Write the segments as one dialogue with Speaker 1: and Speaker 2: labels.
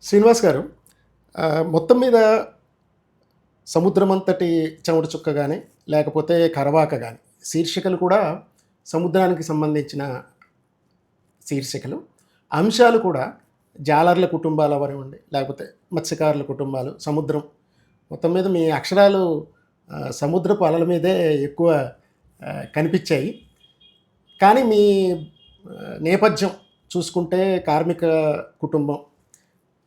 Speaker 1: శ్రీనివాస్ గారు, మొత్తం మీద సముద్రమంతటి చెమట చుక్క గాని, లేకపోతే కరవాక గాని, శీర్షికలు కూడా సముద్రానికి సంబంధించిన శీర్షికలు. అంశాలు కూడా జాలర్ల కుటుంబాలు అవనివ్వండి, లేకపోతే మత్స్యకారుల కుటుంబాలు, సముద్రం. మొత్తం మీద మీ అక్షరాలు సముద్రపు అలల మీదే ఎక్కువ కనిపించాయి. కానీ మీ నేపథ్యం చూసుకుంటే కార్మిక కుటుంబం,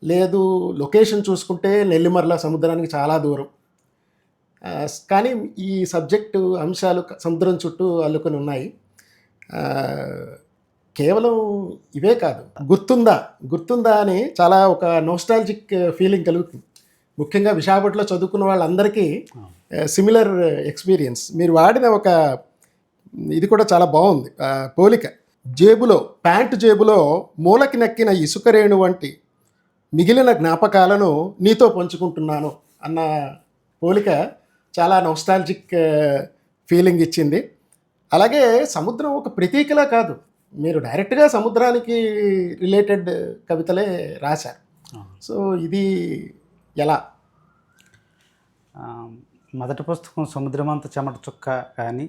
Speaker 1: లేదు లొకేషన్ చూసుకుంటే నెల్లిమర్ల సముద్రానికి చాలా దూరం. కానీ ఈ సబ్జెక్టు అంశాలు సముద్రం చుట్టూ అల్లుకొని ఉన్నాయి. కేవలం ఇవే కాదు, గుర్తుందా అని చాలా ఒక నోస్టాలజిక్ ఫీలింగ్ కలుగుతుంది. ముఖ్యంగా విశాఖపట్నంలో చదువుకున్న వాళ్ళందరికీ సిమిలర్ ఎక్స్పీరియన్స్. మీరు వాడిన ఒక ఇది కూడా చాలా బాగుంది పోలిక. ప్యాంటు జేబులో మూలకి నక్కిన ఇసుక రేణు వంటి మిగిలిన జ్ఞాపకాలను నీతో పంచుకుంటున్నాను అన్న పోలిక చాలా నోస్టాలజిక్ ఫీలింగ్ ఇచ్చింది. అలాగే సముద్రం ఒక ప్రతీకలా కాదు, మీరు డైరెక్ట్గా సముద్రానికి రిలేటెడ్ కవితలే రాశారు. సో ఇది ఎలా?
Speaker 2: మొదటి పుస్తకం సముద్రమంత చెమట చుక్క కానీ,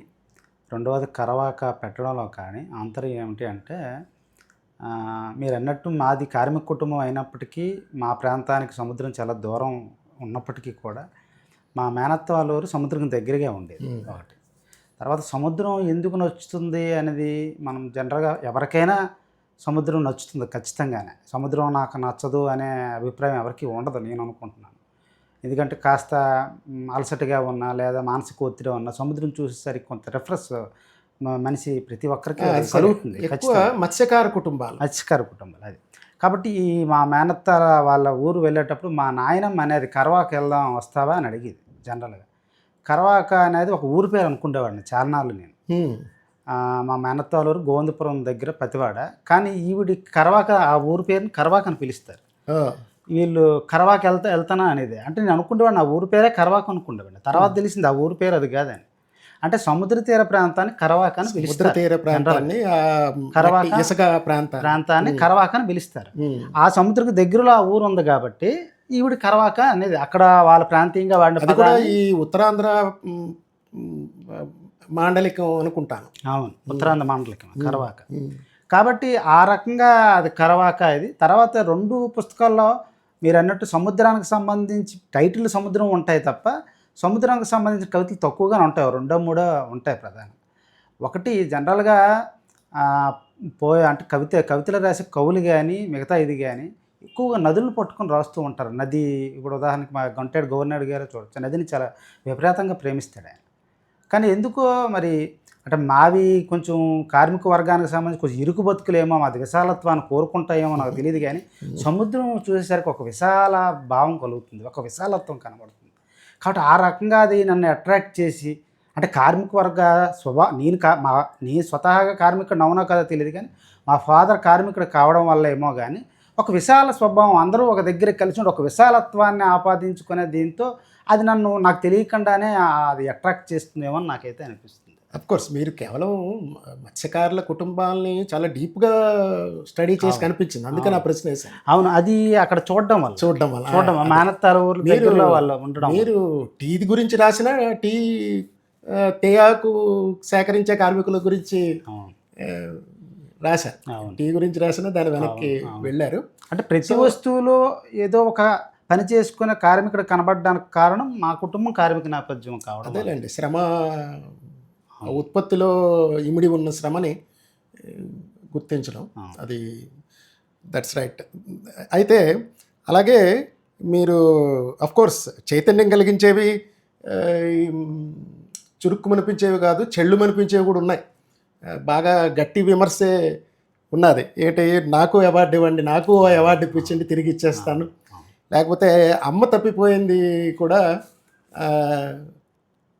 Speaker 2: రెండవది కరవాక పెట్టడంలో కానీ ఆంతర్యం ఏమిటి అంటే, మీరు అన్నట్టు మాది కార్మిక కుటుంబం అయినప్పటికీ మా ప్రాంతానికి సముద్రం చాలా దూరం ఉన్నప్పటికీ కూడా మా మేనత్త వాళ్ళ ఊరు సముద్రం దగ్గరగా ఉండేది ఒకటి. తర్వాత సముద్రం ఎందుకు నచ్చుతుంది అనేది మనం జనరల్గా ఎవరికైనా సముద్రం నచ్చుతుంది ఖచ్చితంగానే. సముద్రం నాకు నచ్చదు అనే అభిప్రాయం ఎవరికి ఉండదు నేను అనుకుంటున్నాను. ఎందుకంటే కాస్త అలసటగా ఉన్నా లేదా మానసిక ఒత్తిడి ఉన్నా సముద్రం చూసేసరికి కొంత రిఫ్రెష్ మనిషి ప్రతి ఒక్కరికి కలుగుతుంది.
Speaker 1: మత్స్యకార కుటుంబాలు
Speaker 2: అది. కాబట్టి ఈ మా మేనత్త వాళ్ళ ఊరు వెళ్ళేటప్పుడు మా నాయనమ్మ అనేది కరవాక వెళ్దాం వస్తావా అని అడిగేది. జనరల్గా కరవాక అనేది ఒక ఊరి పేరు అనుకునేవాడిని చాలానాళ్ళు నేను. మా మేనత్త వాళ్ళ ఊరు గోవిందపురం దగ్గర పతివాడ. కానీ ఈవిడి కరవాక, ఆ ఊరి పేరుని కరవాక అని పిలుస్తారు. వీళ్ళు కరవాక వెళ్తానా అనేది. అంటే నేను అనుకుంటేవాడిని ఆ ఊరి పేరే కరవాక అనుకుంటేవాడిని. తర్వాత తెలిసింది ఆ ఊరి పేరు అది కాదని. అంటే సముద్ర తీర ప్రాంతాన్ని కరవాక అని పిలుస్తారు. ప్రాంతాన్ని కరవాక అని పిలుస్తారు. ఆ సముద్రకు దగ్గరలో ఆ ఊరు ఉంది కాబట్టి ఈవిడ కరవాక అనేది అక్కడ వాళ్ళ ప్రాంతీయంగా వాడిన
Speaker 1: ఈ ఉత్తరాంధ్ర మాండలికం అనుకుంటాను.
Speaker 2: అవును, ఉత్తరాంధ్ర మాండలికం కరవాక. కాబట్టి ఆ రకంగా అది కరవాక. ఇది తర్వాత రెండు పుస్తకాల్లో మీరు అన్నట్టు సముద్రానికి సంబంధించి టైటిల్ సముద్రం ఉంటాయి తప్ప సముద్రానికి సంబంధించిన కవితలు తక్కువగానే ఉంటాయి. రెండో మూడో ఉంటాయి ప్రధానంగా. ఒకటి జనరల్గా అంటే కవితలు రాసే కవులు కానీ మిగతా ఇది కానీ ఎక్కువగా నదులను పట్టుకొని రాస్తూ ఉంటారు. నది ఇప్పుడు ఉదాహరణకి మా గంటేడు గవర్నర్ గారు చూడొచ్చు, నదిని చాలా విపరీతంగా ప్రేమిస్తాడు ఆయన. కానీ ఎందుకో మరి అంటే మావి కొంచెం కార్మిక వర్గానికి సంబంధించి కొంచెం ఇరుకు బతుకులేమో, మాది విశాలత్వాన్ని కోరుకుంటాయేమో నాకు తెలియదు. కానీ సముద్రం చూసేసరికి ఒక విశాల భావం కలుగుతుంది, ఒక విశాలత్వం కనబడుతుంది. కాబట్టి ఆ రకంగా అది నన్ను అట్రాక్ట్ చేసి, అంటే కార్మిక వర్గ నేను స్వతహాగా కార్మికుడు అవునా కదా తెలియదు, కానీ మా ఫాదర్ కార్మికుడు కావడం వల్ల ఏమో కానీ ఒక విశాల స్వభావం, అందరూ ఒక దగ్గర కలిసి ఒక విశాలత్వాన్ని ఆపాదించుకునే దీంతో అది నాకు తెలియకుండానే అది అట్రాక్ట్ చేస్తుందేమో అని నాకైతే అనిపిస్తుంది.
Speaker 1: అఫ్కోర్స్ మీరు కేవలం మత్స్యకారుల కుటుంబాలని చాలా డీప్గా స్టడీ చేసి కనిపించింది, అందుకని ఆ ప్రశ్న వేసాను.
Speaker 2: అవును, అది అక్కడ చూడడం వల్ల మేనత్తాల ఊరు దగ్గరలో వాళ్ళు ఉండడం.
Speaker 1: మీరు టీ గురించి రాసిన తేయాకు సేకరించే కార్మికుల గురించి రాశారు, టీ గురించి రాసిన దాని వెనక్కి వెళ్ళారు.
Speaker 2: అంటే ప్రతి వస్తువులో ఏదో ఒక పని చేసుకునే కార్మికుడు కనబడడానికి కారణం మా కుటుంబం కార్మిక నేపథ్యం కావడం.
Speaker 1: అదేలేండి, శ్రమ ఉత్పత్తిలో ఇమిడి ఉన్న శ్రమని గుర్తించడం, అది దట్స్ రైట్. అయితే అలాగే మీరు అఫ్కోర్స్ చైతన్యం కలిగించేవి, చురుక్కు మనిపించేవి కాదు, చెళ్ళు మనిపించేవి కూడా ఉన్నాయి. బాగా గట్టి విమర్శే ఉన్నది. నాకు అవార్డు ఇవ్వండి, నాకు అవార్డు ఇప్పించండి, తిరిగి ఇచ్చేస్తాను. లేకపోతే అమ్మ తప్పిపోయింది కూడా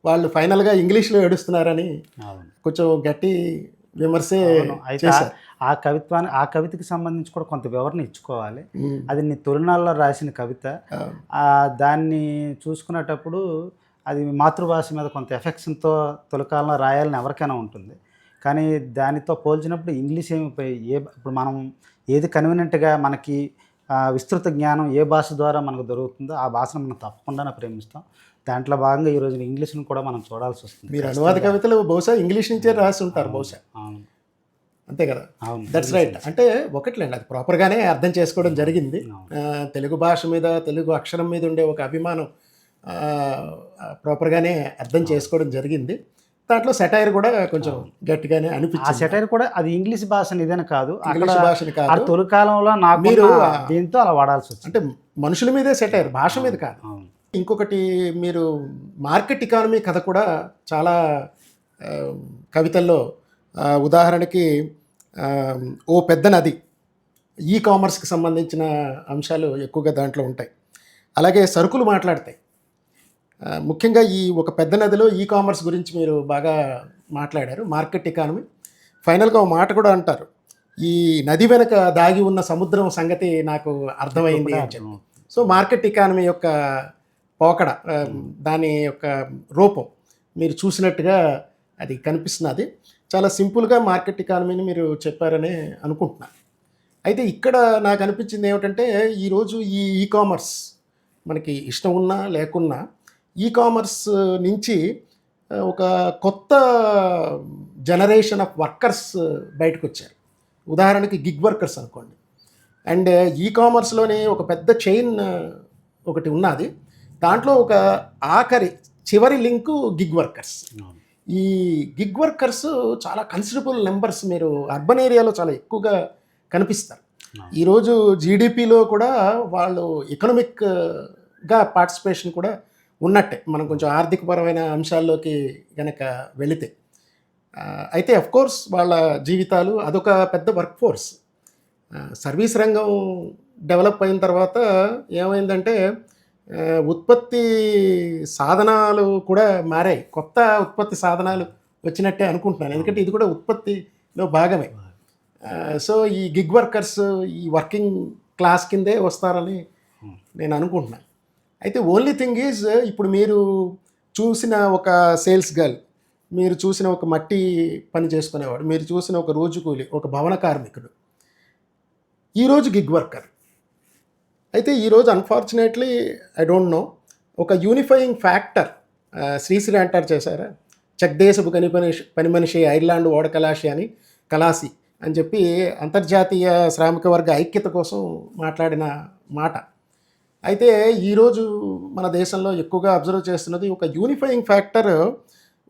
Speaker 1: వాళ్ళు ఫైనల్గా ఇంగ్లీష్లో ఏడుస్తున్నారని కొంచెం గట్టి విమర్శే చేశారు.
Speaker 2: ఆ కవితకి సంబంధించి కూడా కొంత వివరణ ఇచ్చుకోవాలి. అది నీ తొలినాళ్ళలో రాసిన కవిత. దాన్ని చూసుకునేటప్పుడు అది మాతృభాష మీద కొంత ఎఫెక్షన్తో తొలికాలంలో రాయాలని ఎవరికైనా ఉంటుంది. కానీ దానితో పోల్చినప్పుడు ఇంగ్లీష్ ఇప్పుడు మనం ఏది కన్వీనియంట్గా మనకి విస్తృత జ్ఞానం ఏ భాష ద్వారా మనకు దొరుకుతుందో ఆ భాషను మనం తప్పకుండా ప్రేమిస్తాం. దాంట్లో భాగంగా ఈ రోజున ఇంగ్లీష్‌ని కూడా మనం చూడాల్సి వస్తుంది.
Speaker 1: మీరు అనువాద కవితలు బహుశా ఇంగ్లీష్ నుంచే రాసి ఉంటారు బహుశా,
Speaker 2: అవును.
Speaker 1: అంతే కదా?
Speaker 2: అవును.
Speaker 1: That's right. అంటే ఒకట్లేండి, అది ప్రాపర్గానే అర్థం చేసుకోవడం జరిగింది. తెలుగు భాష మీద, తెలుగు అక్షరం మీద ఉండే ఒక అభిమానం ప్రాపర్గానే అర్థం చేసుకోవడం జరిగింది. దాంట్లో సెటైర్ కూడా కొంచెం గట్టిగానే
Speaker 2: ఆ
Speaker 1: అనిపించింది.
Speaker 2: సెటైర్ కూడా అది ఇంగ్లీష్ భాష ఇదని కాదు,
Speaker 1: ఇంగ్లీష్ భాషని
Speaker 2: ఆ
Speaker 1: కాదు,
Speaker 2: తొలి కాలంలో నాకు
Speaker 1: మీరు
Speaker 2: దీంతో అలా వాడాల్సి వచ్చింది.
Speaker 1: అంటే మనుషుల మీదే సెటైర్, భాష మీద కాదు.
Speaker 2: అవును.
Speaker 1: ఇంకొకటి, మీరు మార్కెట్ ఎకానమీ కథ కూడా చాలా ఆ, కవితల్లో ఉదాహరణకి ఆ, ఓ పెద్ద నది, ఈ కామర్స్కి సంబంధించిన అంశాలు ఎక్కువగా దాంట్లో ఉంటాయి. అలాగే సరుకులు మాట్లాడతాయి. ముఖ్యంగా ఈ ఒక పెద్ద నదిలో ఈ కామర్స్ గురించి మీరు బాగా మాట్లాడారు, మార్కెట్ ఎకానమీ. ఫైనల్గా ఒక మాట కూడా అంటారు, ఈ నది వెనక దాగి ఉన్న సముద్రం సంగతి నాకు అర్థమైంది అని చెప్పి. సో మార్కెట్ ఎకానమీ యొక్క పోకడ, దాని యొక్క రూపం మీరు చూసినట్టుగా అది కనిపిస్తున్నది. చాలా సింపుల్గా మార్కెట్ ఎకానమీని మీరు చెప్పారని అనుకుంటున్నాను. అయితే ఇక్కడ నాకు అనిపించింది ఏమిటంటే, ఈరోజు ఈ కామర్స్ మనకి ఇష్టం ఉన్నా లేకున్నా ఈ కామర్స్ నుంచి ఒక కొత్త జనరేషన్ ఆఫ్ వర్కర్స్ బయటకు వచ్చారు. ఉదాహరణకి గిగ్ వర్కర్స్ అనుకోండి. అండ్ ఈ కామర్స్లోనే ఒక పెద్ద చైన్ ఒకటి ఉన్నది, దాంట్లో ఒక చివరి లింకు గిగ్ వర్కర్స్. ఈ గిగ్ వర్కర్స్ చాలా కన్సిడరబుల్ నెంబర్స్ మీరు అర్బన్ ఏరియాలో చాలా ఎక్కువగా కనిపిస్తారు. ఈరోజు జీడిపిలో కూడా వాళ్ళు ఎకనామిక్గా పార్టిసిపేషన్ కూడా ఉన్నట్టే, మనం కొంచెం ఆర్థికపరమైన అంశాల్లోకి కనుక వెళితే. అయితే అఫ్కోర్స్ వాళ్ళ జీవితాలు అదొక పెద్ద వర్క్ ఫోర్స్. సర్వీస్ రంగం డెవలప్ అయిన తర్వాత ఏమైందంటే, ఉత్పత్తి సాధనాలు కూడా మారాయి, కొత్త ఉత్పత్తి సాధనాలు వచ్చినట్టే అనుకుంటున్నాను, ఎందుకంటే ఇది కూడా ఉత్పత్తిలో భాగమే. సో ఈ గిగ్ వర్కర్స్ ఈ వర్కింగ్ క్లాస్ కిందే వస్తారని నేను అనుకుంటున్నాను. అయితే ఓన్లీ థింగ్ ఈజ్, ఇప్పుడు మీరు చూసిన ఒక సేల్స్ గర్ల్, మీరు చూసిన ఒక మట్టి పని చేసుకునేవాడు, మీరు చూసిన ఒక రోజు కూలి, ఒక భవన కార్మికుడు, ఈరోజు గిగ్ వర్కర్. అయితే ఈరోజు అన్ఫార్చునేట్లీ ఐ డోంట్ నో, ఒక యూనిఫైయింగ్ ఫ్యాక్టర్ శ్రీశ్రీ అంటారు చేశారా, చెక్దేశపు పని మనిషి ఐర్లాండ్ కలాసి అని చెప్పి అంతర్జాతీయ శ్రామిక వర్గ ఐక్యత కోసం మాట్లాడిన మాట. అయితే ఈరోజు మన దేశంలో ఎక్కువగా అబ్జర్వ్ చేస్తున్నది ఒక యూనిఫైయింగ్ ఫ్యాక్టర్,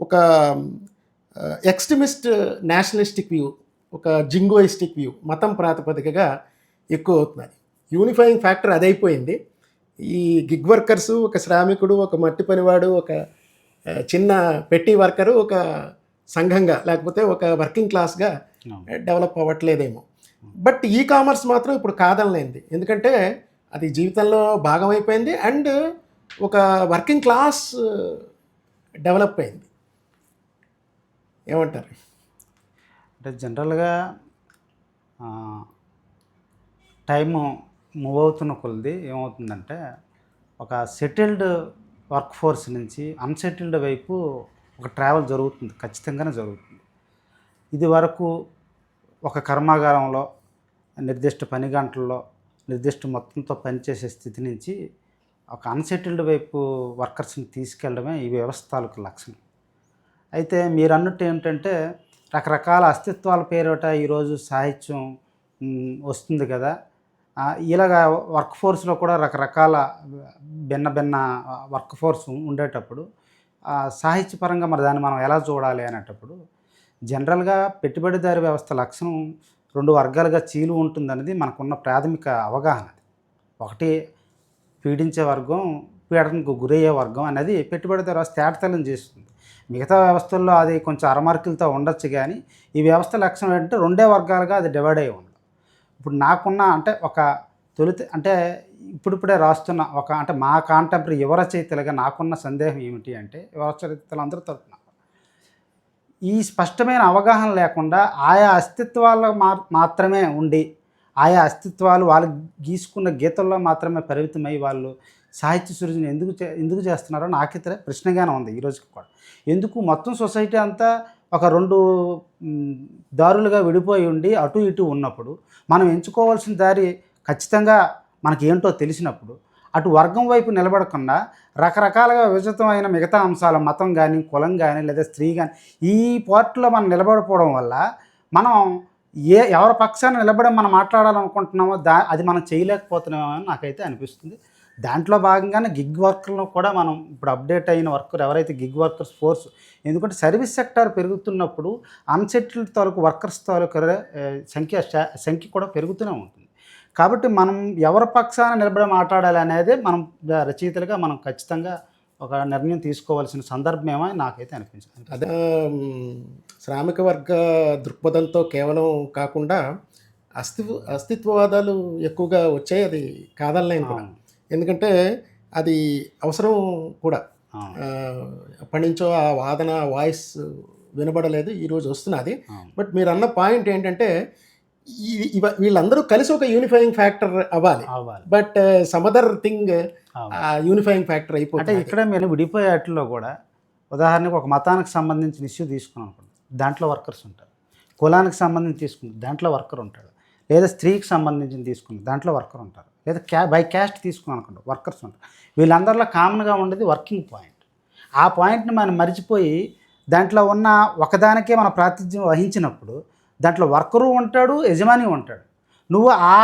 Speaker 1: ఒక ఎక్స్ట్రీమిస్ట్ నేషనలిస్టిక్ వ్యూ, ఒక జింగోయిస్టిక్ వ్యూ, మతం ప్రాతిపదికగా ఎక్కువ అవుతున్నది. యూనిఫైయింగ్ ఫ్యాక్టర్ అదైపోయింది. ఈ గిగ్ వర్కర్సు, ఒక శ్రామికుడు, ఒక మట్టి పనివాడు, ఒక చిన్న పెట్టి వర్కరు ఒక సంఘంగా లేకపోతే ఒక వర్కింగ్ క్లాస్గా డెవలప్ అవ్వట్లేదేమో. బట్ ఈ కామర్స్ మాత్రం ఇప్పుడు కాదనలేంది, ఎందుకంటే అది జీవితంలో భాగమైపోయింది అండ్ ఒక వర్కింగ్ క్లాస్ డెవలప్ అయింది. ఏమంటారు?
Speaker 2: అంటే జనరల్గా టైము మూవ్ అవుతున్న కొలది ఏమవుతుందంటే, ఒక సెటిల్డ్ వర్క్ ఫోర్స్ నుంచి అన్సెటిల్డ్ వైపు ఒక ట్రావెల్ జరుగుతుంది, ఖచ్చితంగానే జరుగుతుంది. ఇది వరకు ఒక కర్మాగారంలో నిర్దిష్ట పని గంటల్లో నిర్దిష్ట మొత్తంతో పనిచేసే స్థితి నుంచి ఒక అన్సెటిల్డ్ వైపు వర్కర్స్ని తీసుకెళ్ళడమే ఈ వ్యవస్థ తాలూకు లక్షణం. అయితే మీరు అన్నట్టు ఏంటంటే, రకరకాల అస్తిత్వాల పేరిట ఈరోజు సాహిత్యం వస్తుంది కదా, ఇలాగా వర్క్ ఫోర్స్లో కూడా రకరకాల భిన్న వర్క్ ఫోర్స్ ఉండేటప్పుడు సాహిత్యపరంగా మరి దాన్ని మనం ఎలా చూడాలి అనేటప్పుడు, జనరల్గా పెట్టుబడిదారి వ్యవస్థ లక్షణం 2 వర్గాలుగా చీలు ఉంటుందనేది మనకున్న ప్రాథమిక అవగాహన. ఒకటి పీడించే వర్గం, పీడనకు గురయ్యే వర్గం అనేది పెట్టుబడిదారి వ్యవస్థ తేటతెల్లం చేస్తుంది. మిగతా వ్యవస్థల్లో అది కొంచెం అరమార్కులతో ఉండొచ్చు, కానీ ఈ వ్యవస్థ లక్షణం ఏంటంటే 2 వర్గాలుగా అది డివైడ్ అయ్యి ఉంది. ఇప్పుడు నాకున్న అంటే ఒక అంటే ఇప్పుడిప్పుడే రాస్తున్న అంటే మా కాంటెంపరీ యువ రచయితలుగా నాకున్న సందేహం ఏమిటి అంటే, యువ రచయితలు అందరూ తరపున ఈ స్పష్టమైన అవగాహన లేకుండా ఆయా అస్తిత్వాల్లో మాత్రమే ఉండి, ఆయా అస్తిత్వాలు వాళ్ళు గీసుకున్న గీతల్లో మాత్రమే పరిమితమై వాళ్ళు సాహిత్య సృజన ఎందుకు చేస్తున్నారో నాకైతే ప్రశ్నగానే ఉంది ఈ రోజుకి కూడా. ఎందుకు మొత్తం సొసైటీ అంతా ఒక 2 దారులుగా విడిపోయి ఉండి అటు ఇటు ఉన్నప్పుడు మనం ఎంచుకోవాల్సిన దారి ఖచ్చితంగా మనకి ఏంటో తెలిసినప్పుడు అటు వర్గం వైపు నిలబడకుండా రకరకాలుగా విభజితమైన మిగతా అంశాలు మతం కానీ కులం కానీ లేదా స్త్రీ కానీ ఈ పార్ట్లో మనం నిలబడిపోవడం వల్ల మనం ఎవరి పక్షాన్ని నిలబడి మనం మాట్లాడాలనుకుంటున్నామో అది మనం చేయలేకపోతున్నామో అని నాకైతే అనిపిస్తుంది. దాంట్లో భాగంగానే గిగ్ వర్కర్లను కూడా మనం ఇప్పుడు అప్డేట్ అయిన వర్కర్ ఎవరైతే గిగ్ వర్కర్స్ ఫోర్స్, ఎందుకంటే సర్వీస్ సెక్టార్ పెరుగుతున్నప్పుడు అన్సెటిల్డ్ తాలూకు వర్కర్స్ తాలూకు సంఖ్య కూడా పెరుగుతూనే ఉంటుంది. కాబట్టి మనం ఎవరి పక్షాన నిలబడి మాట్లాడాలి అనేది మనం రచయితలుగా మనం ఖచ్చితంగా ఒక నిర్ణయం తీసుకోవాల్సిన సందర్భమేమో నాకైతే అనిపించింది.
Speaker 1: అదే శ్రామిక వర్గ దృక్పథంతో కేవలం కాకుండా అస్తిత్వవాదాలు ఎక్కువగా వచ్చాయి, అది కాదనలేను కూడా. ఎందుకంటే అది అవసరం కూడా. అప్పటి నుంచో ఆ వాదన వాయిస్ వినబడలేదు, ఈరోజు వస్తున్నది. బట్ మీరు అన్న పాయింట్ ఏంటంటే వీళ్ళందరూ కలిసి ఒక యూనిఫైయింగ్ ఫ్యాక్టర్ అవ్వాలి. But some other thing unifying factor అయిపోతుంది.
Speaker 2: అంటే ఇక్కడ మీరు విడిపోయే వాటిల్లో కూడా ఉదాహరణకు ఒక మతానికి సంబంధించిన ఇష్యూ తీసుకున్నాం అనుకోండి, దాంట్లో వర్కర్స్ ఉంటారు. కులానికి సంబంధించి తీసుకుంది దాంట్లో వర్కర్ ఉంటాడు. లేదా స్త్రీకి సంబంధించిన తీసుకుంది దాంట్లో వర్కర్ ఉంటారు. లేదా బై క్యాస్ట్ తీసుకున్నాం అనుకోండి, వర్కర్స్ ఉంటారు. వీళ్ళందరిలో కామన్గా ఉండేది వర్కింగ్ పాయింట్. ఆ పాయింట్ని మనం మర్చిపోయి దాంట్లో ఉన్న ఒకదానికే మన ప్రాతినిధ్యం వహించినప్పుడు దాంట్లో వర్కరు ఉంటాడు, యజమాని ఉంటాడు. నువ్వు ఆ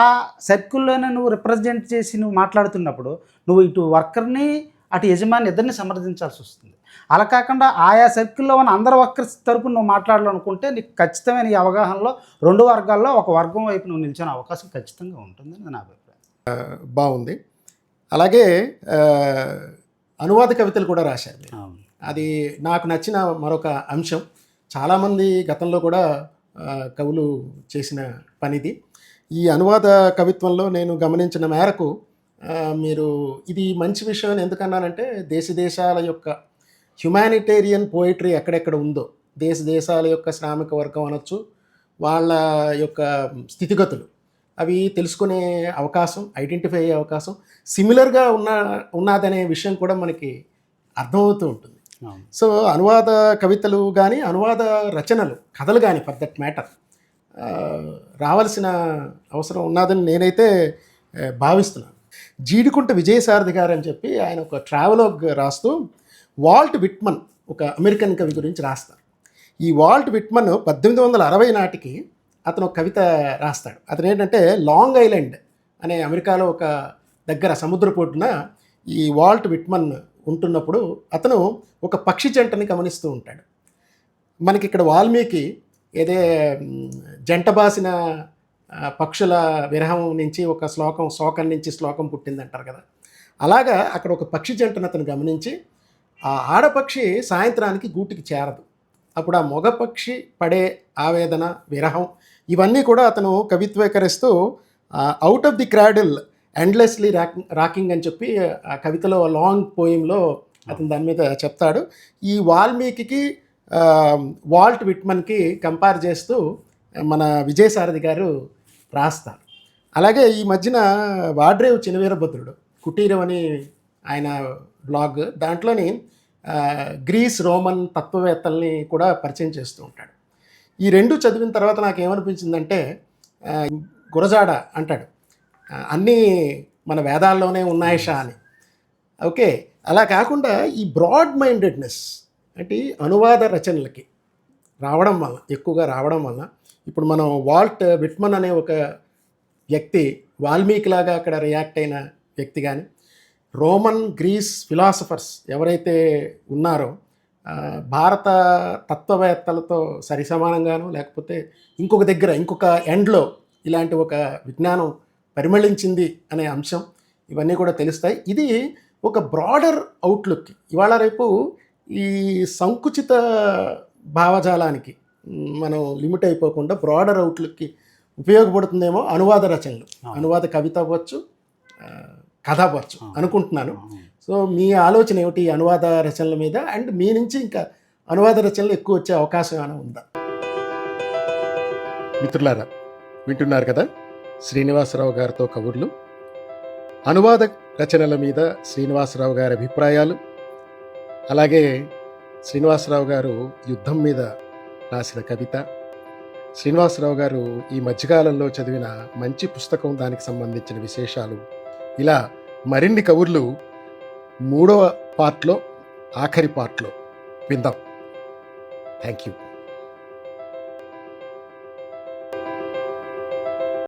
Speaker 2: సర్కిల్లోనే నువ్వు రిప్రజెంట్ చేసి నువ్వు మాట్లాడుతున్నప్పుడు నువ్వు ఇటు వర్కర్ని అటు యజమాని ఇద్దరిని సమర్థించాల్సి వస్తుంది. అలా కాకుండా ఆయా సర్కిల్లో ఉన్న అందరు వర్కర్స్ తరపున నువ్వు మాట్లాడాలనుకుంటే నీకు ఖచ్చితమైన ఈ అవగాహనలో రెండు వర్గాల్లో ఒక వర్గం వైపు నువ్వు నిలిచిన అవకాశం ఖచ్చితంగా ఉంటుందని నా అభిప్రాయం.
Speaker 1: బాగుంది. అలాగే అనువాద కవితలు కూడా రాశారు. అది నాకు నచ్చిన మరొక అంశం. చాలామంది గతంలో కూడా కవులు చేసిన పనిది. ఈ అనువాద కవిత్వంలో నేను గమనించిన మేరకు మీరు ఇది మంచి విషయం అని ఎందుకన్నానంటే, దేశాల యొక్క హ్యుమానిటేరియన్ పోయిటరీ ఎక్కడెక్కడ ఉందో, దేశాల యొక్క శ్రామిక వర్గం అనొచ్చు, వాళ్ళ యొక్క స్థితిగతులు అవి తెలుసుకునే అవకాశం, ఐడెంటిఫై అయ్యే అవకాశం, సిమిలర్గా ఉన్నదనే విషయం కూడా మనకి అర్థమవుతూ ఉంటుంది. సో అనువాద కవితలు కానీ అనువాద రచనలు, కథలు కానీ ఫర్ దట్ మ్యాటర్ రావాల్సిన అవసరం ఉన్నదని నేనైతే భావిస్తున్నాను. జీడికుంట విజయసారథి గారు అని చెప్పి ఆయన ఒక ట్రావెలాగ్ రాస్తూ వాల్ట్ విట్మన్, ఒక అమెరికన్ కవి గురించి రాస్తారు. ఈ వాల్ట్ విట్మన్ 1860 నాటికి అతను ఒక కవిత రాస్తాడు. అతను ఏంటంటే లాంగ్ ఐలాండ్ అనే అమెరికాలో ఒక దగ్గర సముద్రపోటున ఈ వాల్ట్ విట్మన్ ఉంటున్నప్పుడు అతను ఒక పక్షి జంటని గమనిస్తూ ఉంటాడు. మనకి ఇక్కడ వాల్మీకి ఏదే జంట బాసిన పక్షుల విరహం నుంచి ఒక శోకం నుంచి శ్లోకం పుట్టిందంటారు కదా. అలాగా అక్కడ ఒక పక్షి జంటను అతను గమనించి ఆ ఆడపక్షి సాయంత్రానికి గూటికి చేరదు. అప్పుడు ఆ మగ పక్షి పడే ఆవేదన, విరహం ఇవన్నీ కూడా అతను కవిత్వీకరిస్తూ out of the cradle endlessly rocking అని చెప్పి ఆ కవితలో లాంగ్ పోయంలో అతను దాని మీద చెప్తాడు. ఈ వాల్మీకి వాల్ట్ విట్మన్కి కంపేర్ చేస్తూ మన విజయసారథి గారు రాస్తారు. అలాగే ఈ మధ్యన వాడ్రేవు చినవీరభద్రుడు కుటీరం అని ఆయన బ్లాగ్, దాంట్లోని గ్రీస్ రోమన్ తత్వవేత్తల్ని కూడా పరిచయం చేస్తూ ఉంటాడు. ఈ రెండు చదివిన తర్వాత నాకు ఏమనిపించిందంటే, గురజాడ అంటాడు అన్నీ మన వేదాల్లోనే ఉన్నాయిషా అని. ఓకే, అలా కాకుండా ఈ బ్రాడ్ మైండెడ్నెస్ అంటే అనువాద రచనలకి ఎక్కువగా రావడం వల్ల ఇప్పుడు మనం వాల్ట్ విట్మన్ అనే ఒక వ్యక్తి వాల్మీకిలాగా అక్కడ రియాక్ట్ అయిన వ్యక్తి కానీ, రోమన్ గ్రీస్ ఫిలాసఫర్స్ ఎవరైతే ఉన్నారో భారత తత్వవేత్తలతో సరిసమానంగాను, లేకపోతే ఇంకొక ఎండ్లో ఇలాంటి ఒక విజ్ఞానం పరిమళించింది అనే అంశం, ఇవన్నీ కూడా తెలుస్తాయి. ఇది ఒక బ్రాడర్ అవుట్లుక్, ఇవాళ రేపు ఈ సంకుచిత భావజాలానికి మనం లిమిట్ అయిపోకుండా బ్రాడర్ అవుట్లుక్కి ఉపయోగపడుతుందేమో అనువాద రచనలు. అనువాద కవిత అవ్వచ్చు, కథ అవ్వచ్చు అనుకుంటున్నాను. సో మీ ఆలోచన ఏమిటి అనువాద రచనల మీద? అండ్ మీ నుంచి ఇంకా అనువాద రచనలు ఎక్కువ వచ్చే అవకాశం ఏమైనా ఉందా? మిత్రులారా, వింటున్నారు కదా శ్రీనివాసరావు గారితో కబుర్లు. అనువాద రచనల మీద శ్రీనివాసరావు గారి అభిప్రాయాలు, అలాగే శ్రీనివాసరావు గారు యుద్ధం మీద రాసిన కవిత, శ్రీనివాసరావు గారు ఈ మధ్యకాలంలో చదివిన మంచి పుస్తకం, దానికి సంబంధించిన విశేషాలు ఇలా మరిన్ని కబుర్లు 3వ పార్ట్లో, ఆఖరి పార్ట్లో విందాం. Thank you.